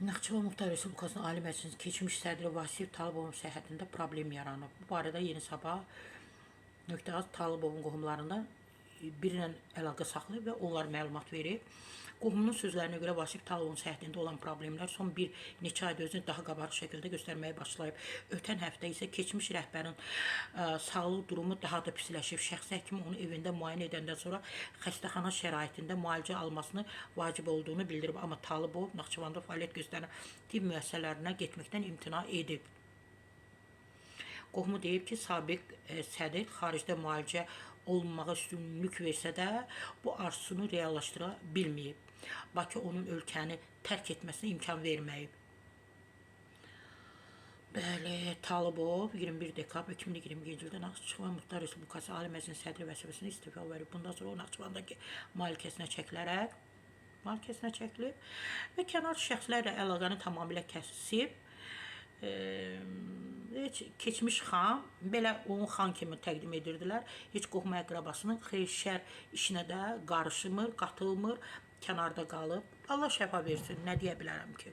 Naxçıvan Muxtar Respublikasının Ali Məclisinin keçmiş sədri Vasif Talıbovun səhhətində problem yaranıb. Bu barədə Yeni Sabah nöqtəaz Talıbovun qohumlarından birlə əlaqə saxlayıb və onlar məlumat verib. Qohumunun sözlərinə görə Vasif Talıbovun səhhətində olan problemlər son bir neçə ayda özünü daha qabarıq şəkildə göstərməyə başlayıb. Ötən həftə isə keçmiş rəhbərin sağlıq durumu daha da pisləşib. Şəxsi həkim onu evində müayinə edəndən sonra xəstəxana şəraitində müalicə almasını vacib olduğunu bildirib. Amma Talıbov Naxçıvanda fəaliyyət göstərən tibb müəssisələrinə getməkdən imtina edib. Qohumu deyib ki, sabiq sədr xaricdə müalicə olunmağa üstünlük versə də bu arzusunu reallaşdıra bilməyib. Bakı onun ölkəni tərk etməsinə imkan verməyib. Bəli, Talıbov 21 dekabr 2022-ci ildə Naxçıvan Muxtar Respublikası Ali Məclisinin sədri vəzifəsini istifa verib. Bundan sonra o Naxçıvandakı malikəsinə çəkilib və kənar şəxslərlə əlaqəni tamamilə kəsib. Keçmiş xan, belə onu xan kimi təqdim edirdilər. Heç qohum əqrabasının xeyir-şər işinə də qarışmır, qatılmır, kənarda qalıb. Allah şəfa versin, nə deyə bilərəm ki?